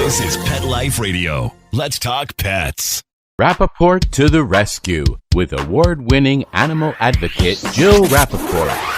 This is Pet Life Radio. Let's talk pets. Rappaport to the rescue with award-winning animal advocate Jill Rappaport.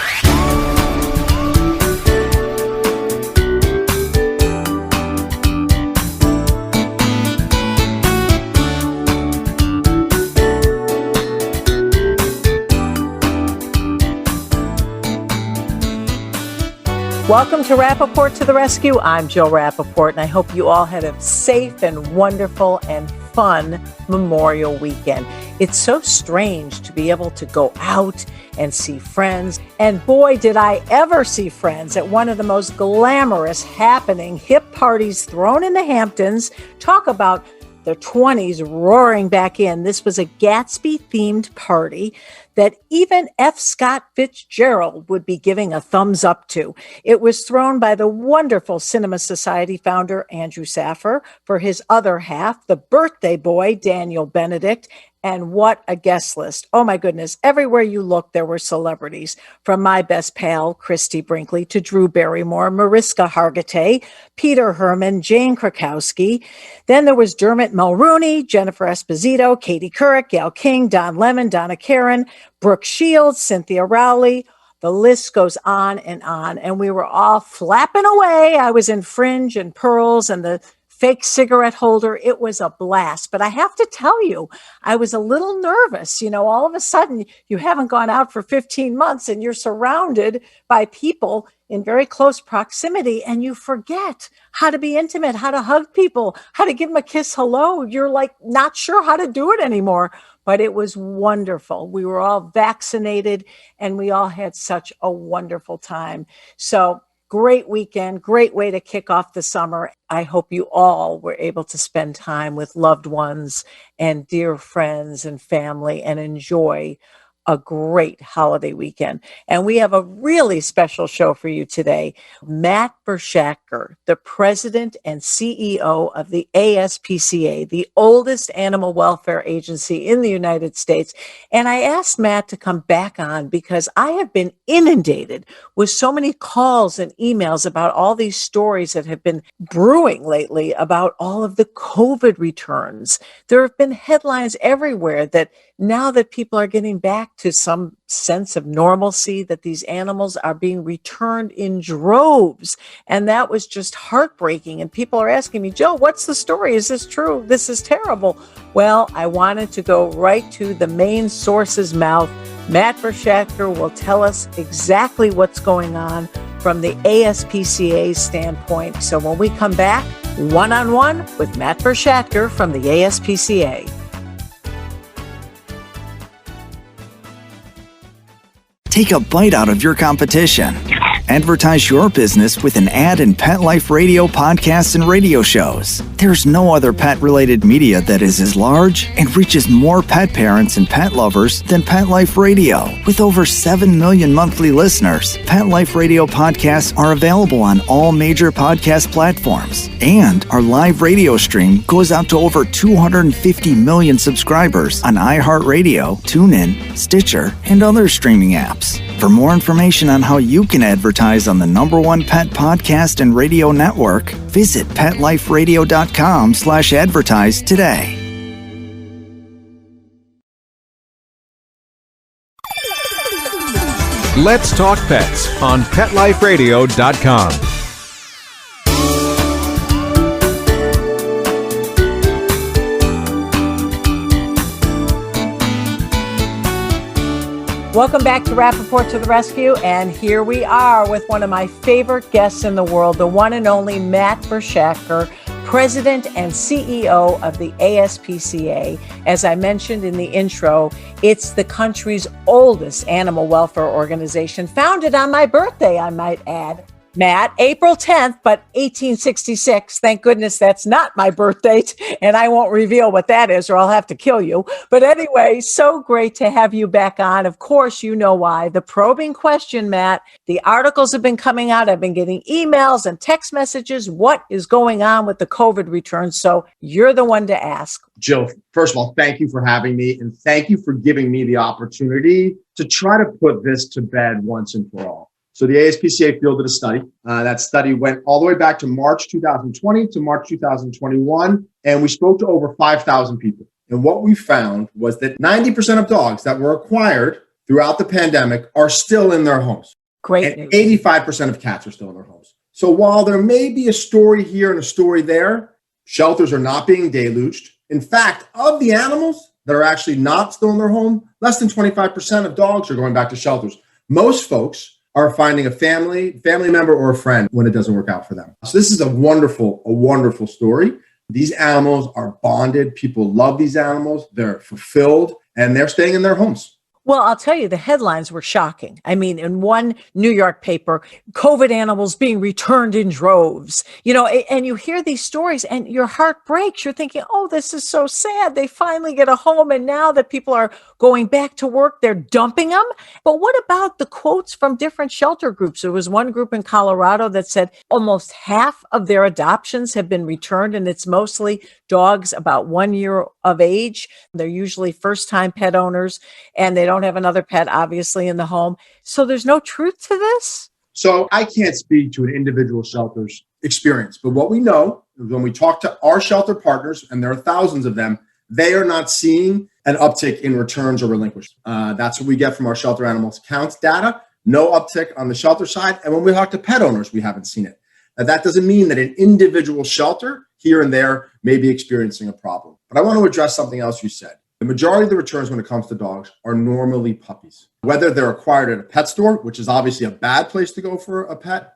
Welcome to Rappaport to the Rescue. I'm Jill Rappaport, and I hope you all had a safe and wonderful and fun Memorial Weekend. It's so strange to be able to go out and see friends. And boy, did I ever see friends at one of the most glamorous happening hip parties thrown in the Hamptons. Talk about the 20s roaring back in. This was a Gatsby-themed party that even F. Scott Fitzgerald would be giving a thumbs up to. It was thrown by the wonderful Cinema Society founder, Andrew Saffer, for his other half, the birthday boy, Daniel Benedict. And what a guest list. Oh my goodness. Everywhere you look, there were celebrities, from my best pal, Christy Brinkley, to Drew Barrymore, Mariska Hargitay, Peter Herman, Jane Krakowski. Then there was Dermot Mulrooney, Jennifer Esposito, Katie Couric, Gail King, Don Lemon, Donna Karan, Brooke Shields, Cynthia Rowley. The list goes on, and we were all flapping away. I was in fringe and pearls and the fake cigarette holder. It was a blast. But I have to tell you, I was a little nervous. You know, all of a sudden, you haven't gone out for 15 months and you're surrounded by people in very close proximity, and you forget how to be intimate, how to hug people, how to give them a kiss hello. You're like not sure how to do it anymore. But it was wonderful. We were all vaccinated and we all had such a wonderful time. So great weekend, great way to kick off the summer. I hope you all were able to spend time with loved ones and dear friends and family and enjoy a great holiday weekend. And we have a really special show for you today. Matt Bershadker, the president and CEO of the ASPCA, the oldest animal welfare agency in the United States. And I asked Matt to come back on because I have been inundated with so many calls and emails about all these stories that have been brewing lately about all of the COVID returns. There have been headlines everywhere that now that people are getting back to some sense of normalcy, that these animals are being returned in droves. And that was just heartbreaking. And people are asking me, Jill, what's the story? Is this true? This is terrible. Well, I wanted to go right to the main source's mouth. Matt Bershadker will tell us exactly what's going on from the ASPCA standpoint. So when we come back, one-on-one with Matt Bershadker from the ASPCA. Take a bite out of your competition. Advertise your business with an ad in Pet Life Radio podcasts and radio shows. There's no other pet-related media that is as large and reaches more pet parents and pet lovers than Pet Life Radio. With over 7 million monthly listeners, Pet Life Radio podcasts are available on all major podcast platforms. And our live radio stream goes out to over 250 million subscribers on iHeartRadio, TuneIn, Stitcher, and other streaming apps. For more information on how you can advertise on the #1 pet podcast and radio network, visit PetLifeRadio.com/advertise today. Let's Talk Pets on PetLifeRadio.com. Welcome back to Rappaport to the Rescue, and here we are with one of my favorite guests in the world, the one and only Matt Bershadker, President and CEO of the ASPCA. As I mentioned in the intro, it's the country's oldest animal welfare organization, founded on my birthday, I might add. Matt, April 10th, but 1866. Thank goodness that's not my birth date, and I won't reveal what that is or I'll have to kill you. But anyway, so great to have you back on. Of course, you know why. The probing question, Matt. The articles have been coming out. I've been getting emails and text messages. What is going on with the COVID returns? So you're the one to ask. Jill, first of all, thank you for having me, and thank you for giving me the opportunity to try to put this to bed once and for all. So the ASPCA fielded a study. That study went all the way back to March 2020 to March 2021, and we spoke to over 5,000 people. And what we found was that 90% of dogs that were acquired throughout the pandemic are still in their homes. Great And news. 85% of cats are still in their homes. So while there may be a story here and a story there, shelters are not being deluged. In fact, of the animals that are actually not still in their home, less than 25% of dogs are going back to shelters. Most folks are finding a family member or a friend when it doesn't work out for them. So this is a wonderful story. These animals are bonded. People love these animals. They're fulfilled and they're staying in their homes. Well, I'll tell you, the headlines were shocking. I mean, in one New York paper, COVID animals being returned in droves, and you hear these stories and your heart breaks. You're thinking, oh, this is so sad. They finally get a home. And now that people are going back to work, they're dumping them. But what about the quotes from different shelter groups? There was one group in Colorado that said almost half of their adoptions have been returned, and it's mostly dogs about 1 year of age. They're usually first-time pet owners, and they don't have another pet, obviously, in the home. So there's no truth to this? So I can't speak to an individual shelter's experience, but what we know is when we talk to our shelter partners, and there are thousands of them, they are not seeing an uptick in returns or relinquishment. That's what we get from our shelter animals counts data. No uptick on the shelter side. And when we talk to pet owners, we haven't seen it. Now, that doesn't mean that an individual shelter here and there may be experiencing a problem. But I want to address something else you said. The majority of the returns when it comes to dogs are normally puppies, whether they're acquired at a pet store, which is obviously a bad place to go for a pet,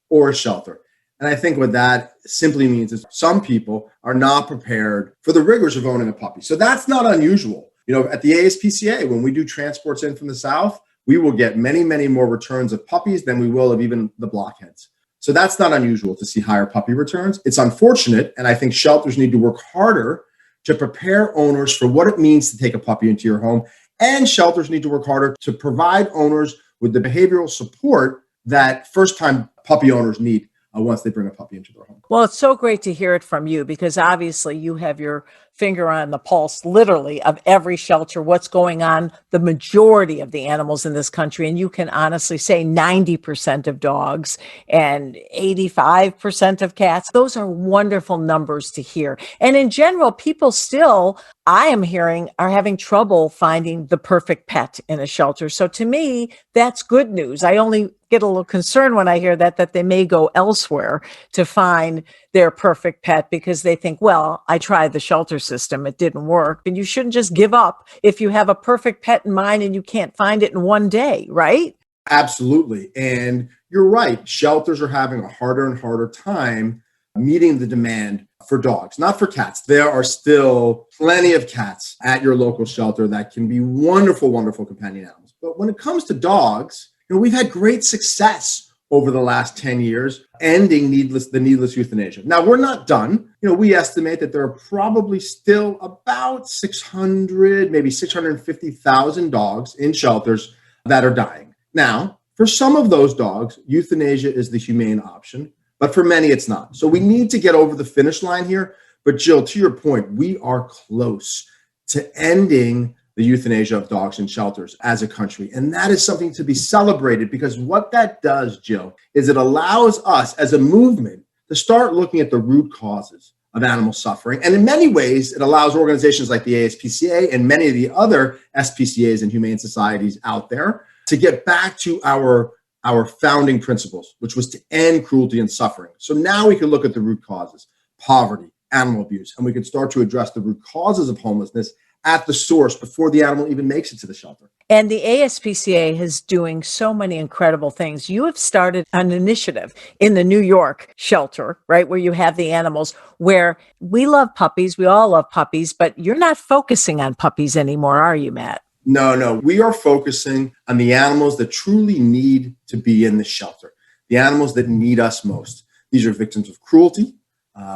or a shelter. And I think what that simply means is some people are not prepared for the rigors of owning a puppy. So that's not unusual. At the ASPCA, when we do transports in from the South, we will get many, many more returns of puppies than we will of even the blockheads. So that's not unusual to see higher puppy returns. It's unfortunate, and I think shelters need to work harder to prepare owners for what it means to take a puppy into your home. And shelters need to work harder to provide owners with the behavioral support that first-time puppy owners need once they bring a puppy into their home. Well, it's so great to hear it from you, because obviously you have your finger on the pulse, literally, of every shelter, what's going on, the majority of the animals in this country. And you can honestly say 90% of dogs and 85% of cats. Those are wonderful numbers to hear. And in general, people still, I am hearing, are having trouble finding the perfect pet in a shelter. So to me, that's good news. I only get a little concerned when I hear that they may go elsewhere to find their perfect pet because they think, well, I tried the shelter system, it didn't work. And you shouldn't just give up if you have a perfect pet in mind and you can't find it in one day, right? Absolutely. And you're right. Shelters are having a harder and harder time meeting the demand for dogs, not for cats. There are still plenty of cats at your local shelter that can be wonderful, wonderful companion animals. But when it comes to dogs, we've had great success over the last 10 years ending the needless euthanasia. Now, we're not done. We estimate that there are probably still about 600, maybe 650,000 dogs in shelters that are dying. Now, for some of those dogs, euthanasia is the humane option, but for many, it's not. So we need to get over the finish line here. But Jill, to your point, we are close to ending the euthanasia of dogs in shelters as a country. And that is something to be celebrated, because what that does, Jill, is it allows us as a movement to start looking at the root causes of animal suffering. And in many ways, it allows organizations like the ASPCA and many of the other SPCAs and humane societies out there to get back to our founding principles, which was to end cruelty and suffering. So now we can look at the root causes, poverty, animal abuse, and we can start to address the root causes of homelessness at the source before the animal even makes it to the shelter. And the ASPCA is doing so many incredible things. You have started an initiative in the New York shelter, right, where you have the animals, where we love puppies. We all love puppies, but you're not focusing on puppies anymore, are you, Matt? No. We are focusing on the animals that truly need to be in the shelter, the animals that need us most. These are victims of cruelty.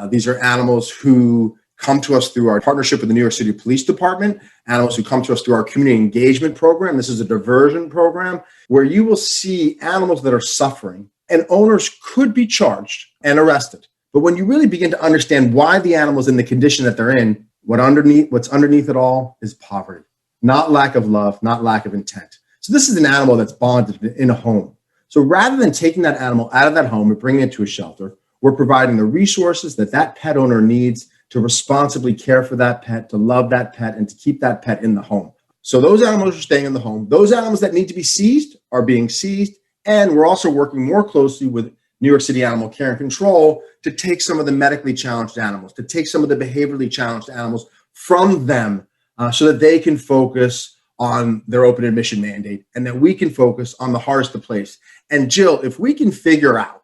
These are animals who come to us through our partnership with the New York City Police Department, animals who come to us through our community engagement program. This is a diversion program where you will see animals that are suffering, and owners could be charged and arrested. But when you really begin to understand why the animal's in the condition that they're in, what's underneath it all is poverty, not lack of love, not lack of intent. So this is an animal that's bonded in a home. So rather than taking that animal out of that home and bringing it to a shelter, we're providing the resources that that pet owner needs to responsibly care for that pet, to love that pet, and to keep that pet in the home. So those animals are staying in the home. Those animals that need to be seized are being seized. And we're also working more closely with New York City Animal Care and Control to take some of the medically challenged animals, to take some of the behaviorally challenged animals from them so that they can focus on their open admission mandate and that we can focus on the hardest to place. And Jill, if we can figure out,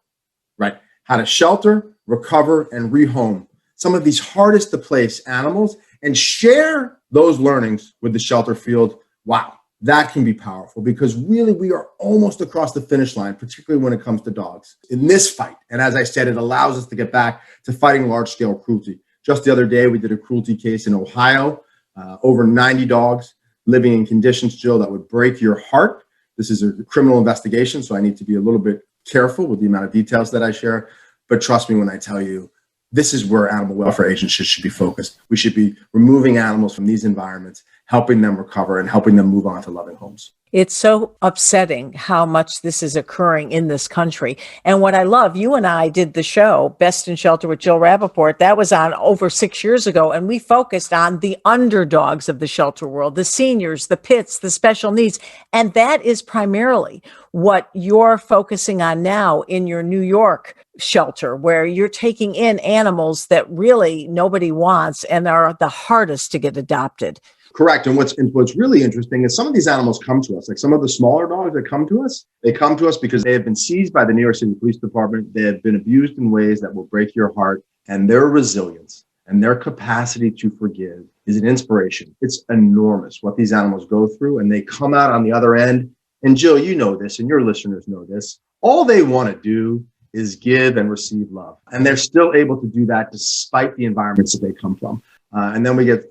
right, how to shelter, recover, and rehome some of these hardest to place animals and share those learnings with the shelter field, wow, that can be powerful because really we are almost across the finish line, particularly when it comes to dogs in this fight. And as I said, it allows us to get back to fighting large-scale cruelty. Just the other day, we did a cruelty case in Ohio, over 90 dogs living in conditions, Jill, that would break your heart. This is a criminal investigation, so I need to be a little bit careful with the amount of details that I share. But trust me when I tell you, this is where animal welfare agencies should be focused. We should be removing animals from these environments, helping them recover and helping them move on to loving homes. It's so upsetting how much this is occurring in this country. And what I love, you and I did the show, Best in Shelter with Jill Rappaport. That was on over 6 years ago. And we focused on the underdogs of the shelter world, the seniors, the pits, the special needs. And that is primarily what you're focusing on now in your New York shelter, where you're taking in animals that really nobody wants and are the hardest to get adopted. Correct. And what's really interesting is some of these animals come to us, like some of the smaller dogs that come to us, they come to us because they have been seized by the New York City Police Department. They have been abused in ways that will break your heart, and their resilience and their capacity to forgive is an inspiration. It's enormous what these animals go through, and they come out on the other end. And Jill, you know this, and your listeners know this. All they want to do is give and receive love. And they're still able to do that despite the environments that they come from. And then we get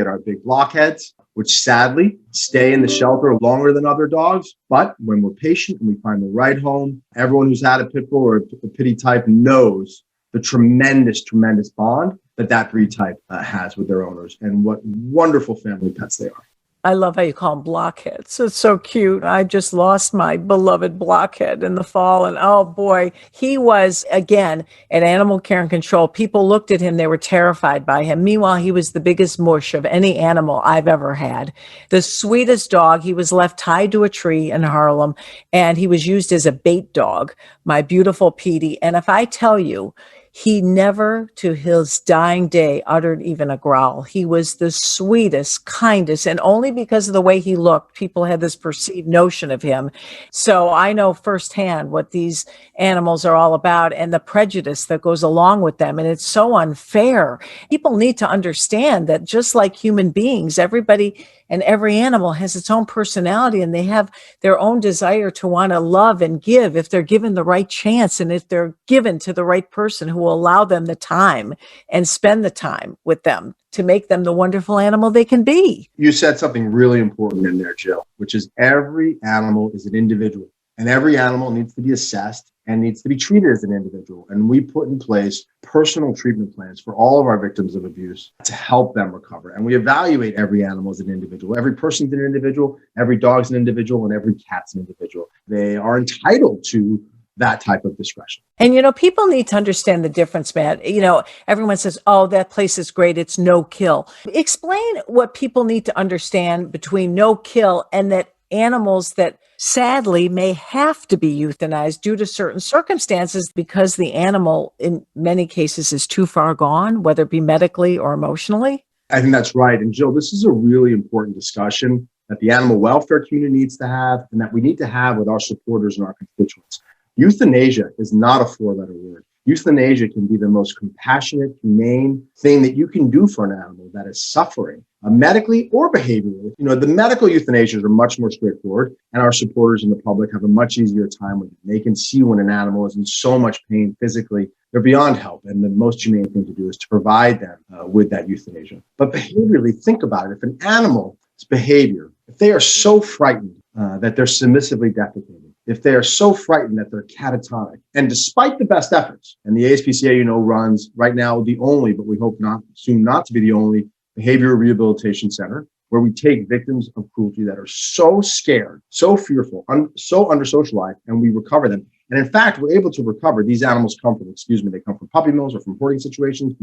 our big blockheads, which sadly stay in the shelter longer than other dogs. But when we're patient and we find the right home, everyone who's had a pit bull or a pitty type knows the tremendous, tremendous bond that breed type has with their owners and what wonderful family pets they are. I love how you call them blockheads. It's so cute. I just lost my beloved blockhead in the fall. And oh boy, he was, again, at Animal Care and Control. People looked at him. They were terrified by him. Meanwhile, he was the biggest mush of any animal I've ever had. The sweetest dog. He was left tied to a tree in Harlem, and he was used as a bait dog, my beautiful Petey. And if I tell you, he never, to his dying day, uttered even a growl. He was the sweetest, kindest, and only because of the way he looked, people had this perceived notion of him. So I know firsthand what these animals are all about and the prejudice that goes along with them. And it's so unfair. People need to understand that just like human beings, everybody and every animal has its own personality, and they have their own desire to want to love and give if they're given the right chance and if they're given to the right person who will allow them the time and spend the time with them to make them the wonderful animal they can be. You said something really important in there, Jill, which is every animal is an individual, and every animal needs to be assessed and needs to be treated as an individual. And we put in place personal treatment plans for all of our victims of abuse to help them recover. And we evaluate every animal as an individual. Every person's an individual, every dog's an individual, and every cat's an individual. They are entitled to that type of discretion. And, people need to understand the difference, Matt. Everyone says, oh, that place is great. It's no kill. Explain what people need to understand between no kill and that animals that sadly may have to be euthanized due to certain circumstances because the animal in many cases is too far gone, whether it be medically or emotionally. I think that's right. And Jill, this is a really important discussion that the animal welfare community needs to have and that we need to have with our supporters and our constituents. Euthanasia is not a four-letter word. Euthanasia can be the most compassionate, humane thing that you can do for an animal that is suffering, medically or behaviorally. The medical euthanasias are much more straightforward, and our supporters and the public have a much easier time with it. They can see when an animal is in so much pain physically, they're beyond help. And the most humane thing to do is to provide them with that euthanasia. But behaviorally, think about it. If an animal's behavior, if they are so frightened that they're submissively defecating, if they are so frightened that they're catatonic, and despite the best efforts, and the ASPCA, runs right now the only, but we hope not soon not to be the only behavioral rehabilitation center where we take victims of cruelty that are so scared, so fearful, so under-socialized, and we recover them. And in fact, we're able to recover. These animals come from, they come from puppy mills or from hoarding situations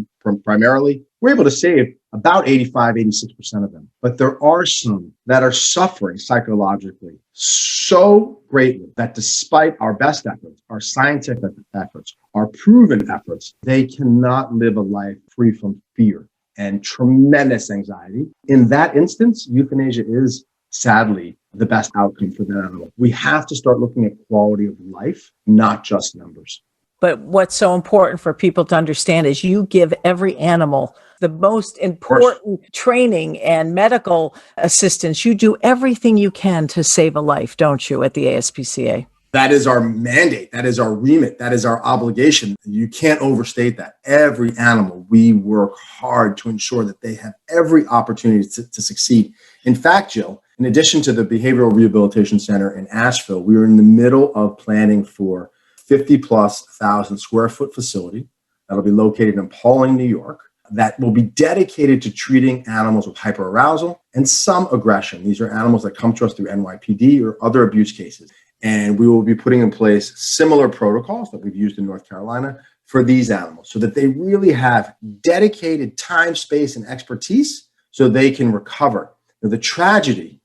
primarily. We're able to save about 85, 86% of them. But there are some that are suffering psychologically so greatly that despite our best efforts, our scientific efforts, our proven efforts, they cannot live a life free from fear and tremendous anxiety. In that instance, euthanasia is sadly the best outcome for that animal. We have to start looking at quality of life, not just numbers. But what's so important for people to understand is you give every animal the most important training and medical assistance. You do everything you can to save a life, don't you, at the ASPCA? That is our mandate. That is our remit. That is our obligation. You can't overstate that. Every animal, we work hard to ensure that they have every opportunity to succeed. In fact, Jill, in addition to the Behavioral Rehabilitation Center in Asheville, we are in the middle of planning for 50,000+ square foot facility that'll be located in Pauling, New York, that will be dedicated to treating animals with hyperarousal and some aggression. These are animals that come to us through NYPD or other abuse cases. And we will be putting in place similar protocols that we've used in North Carolina for these animals so that they really have dedicated time, space, and expertise so they can recover. Now, the tragedy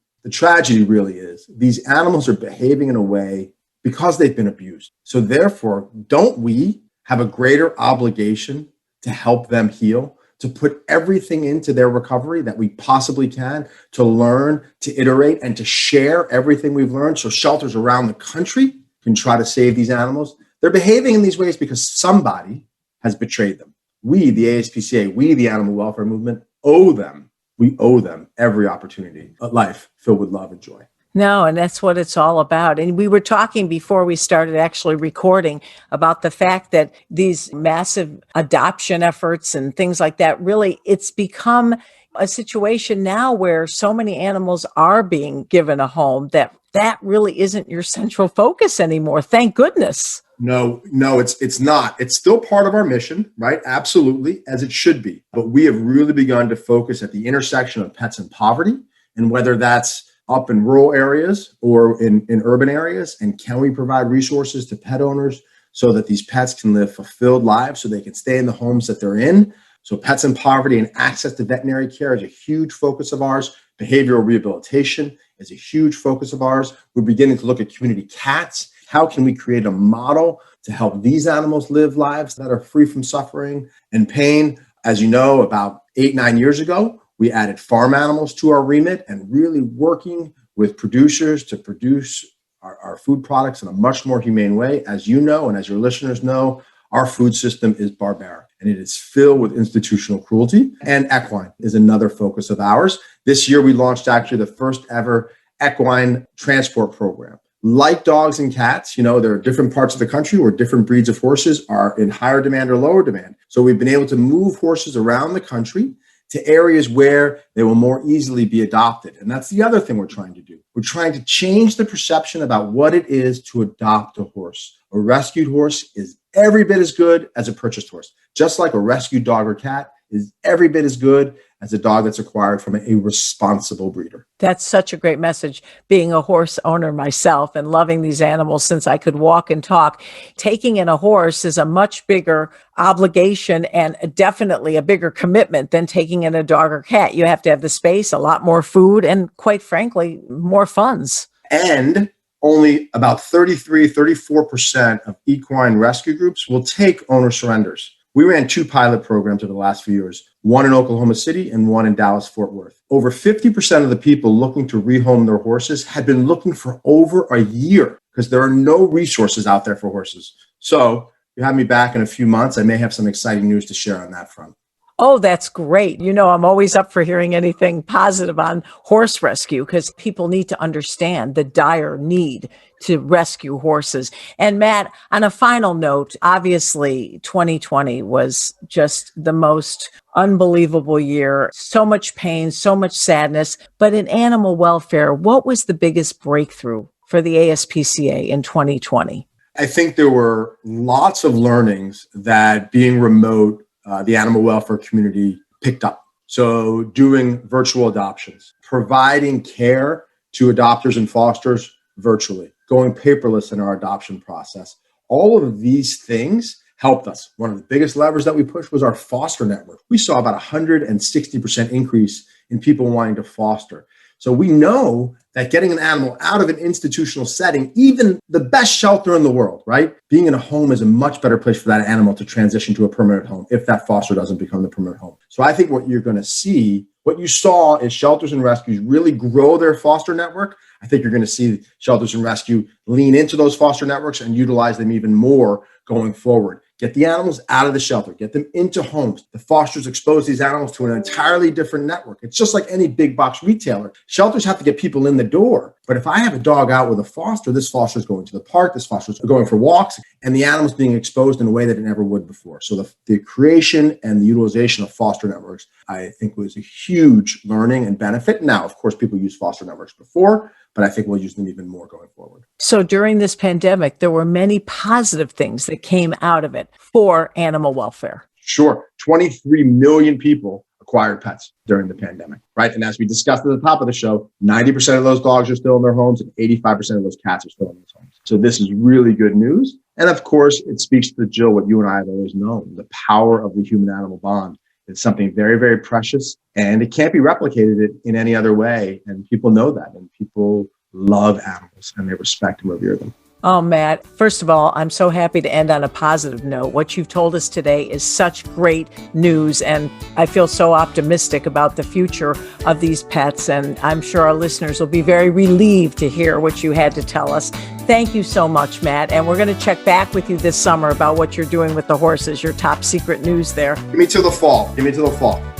really is these animals are behaving in a way because they've been abused. So therefore, don't we have a greater obligation to help them heal, to put everything into their recovery that we possibly can, to learn, to iterate, and to share everything we've learned so shelters around the country can try to save these animals? They're behaving in these ways because somebody has betrayed them. We, the ASPCA, we, the animal welfare movement, we owe them every opportunity, a life filled with love and joy. No, and that's what it's all about. And we were talking before we started actually recording about the fact that these massive adoption efforts and things like that, really, it's become a situation now where so many animals are being given a home that really isn't your central focus anymore. Thank goodness. No, it's not. It's still part of our mission, right? Absolutely, as it should be. But we have really begun to focus at the intersection of pets and poverty, and whether that's up in rural areas or in urban areas, and can we provide resources to pet owners so that these pets can live fulfilled lives so they can stay in the homes that they're in? So pets and poverty and access to veterinary care is a huge focus of ours. Behavioral rehabilitation is a huge focus of ours. We're beginning to look at community cats. How can we create a model to help these animals live lives that are free from suffering and pain? As you know, about 8-9 years ago, we added farm animals to our remit and really working with producers to produce our food products in a much more humane way. As you know, and as your listeners know, our food system is barbaric and it is filled with institutional cruelty. And equine is another focus of ours. This year, we launched actually the first ever equine transport program. Like dogs and cats, there are different parts of the country where different breeds of horses are in higher demand or lower demand. So we've been able to move horses around the country to areas where they will more easily be adopted. And that's the other thing we're trying to do. We're trying to change the perception about what it is to adopt a horse. A rescued horse is every bit as good as a purchased horse, just like a rescued dog or cat is every bit as good as a dog that's acquired from a responsible breeder. That's such a great message. Being a horse owner myself and loving these animals since I could walk and talk, taking in a horse is a much bigger obligation and definitely a bigger commitment than taking in a dog or cat. You have to have the space, a lot more food, and quite frankly, more funds. And only about 34% of equine rescue groups will take owner surrenders. We ran 2 pilot programs over the last few years, one in Oklahoma City and one in Dallas-Fort Worth. Over 50% of the people looking to rehome their horses had been looking for over a year because there are no resources out there for horses. So you have me back in a few months. I may have some exciting news to share on that front. Oh, that's great. I'm always up for hearing anything positive on horse rescue because people need to understand the dire need to rescue horses. And Matt, on a final note, obviously 2020 was just the most unbelievable year. So much pain, so much sadness. But in animal welfare, what was the biggest breakthrough for the ASPCA in 2020? I think there were lots of learnings that being remote, the animal welfare community picked up. So doing virtual adoptions, providing care to adopters and fosters virtually, going paperless in our adoption process. All of these things helped us. One of the biggest levers that we pushed was our foster network. We saw about 160% increase in people wanting to foster. So we know that getting an animal out of an institutional setting, even the best shelter in the world, right? Being in a home is a much better place for that animal to transition to a permanent home if that foster doesn't become the permanent home. So I think what you're going to see, what you saw is shelters and rescues really grow their foster network. I think you're going to see shelters and rescue lean into those foster networks and utilize them even more going forward. Get the animals out of the shelter, get them into homes. The fosters expose these animals to an entirely different network. It's just like any big box retailer. Shelters have to get people in the door. But if I have a dog out with a foster, this foster is going to the park, this foster is going for walks, and the animal's being exposed in a way that it never would before. So the creation and the utilization of foster networks, I think, was a huge learning and benefit. Now, of course, people use foster networks before, but I think we'll use them even more going forward. So during this pandemic, there were many positive things that came out of it for animal welfare. Sure. 23 million people acquired pets during the pandemic, right? And as we discussed at the top of the show, 90% of those dogs are still in their homes and 85% of those cats are still in those homes. So this is really good news. And of course, it speaks to, Jill, what you and I have always known, the power of the human-animal bond. It's something very, very precious, and it can't be replicated in any other way. And people know that, and people love animals, and they respect and revere them. Oh, Matt, first of all, I'm so happy to end on a positive note. What you've told us today is such great news, and I feel so optimistic about the future of these pets, and I'm sure our listeners will be very relieved to hear what you had to tell us. Thank you so much, Matt, and we're going to check back with you this summer about what you're doing with the horses, your top secret news there. Give me till the fall.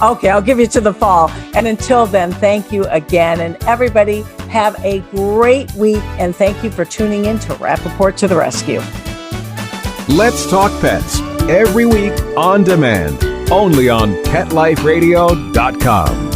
Okay, I'll give you to the fall. And until then, thank you again, and everybody have a great week, and thank you for tuning in to Rappaport to the Rescue. Let's Talk Pets, every week on demand, only on PetLifeRadio.com.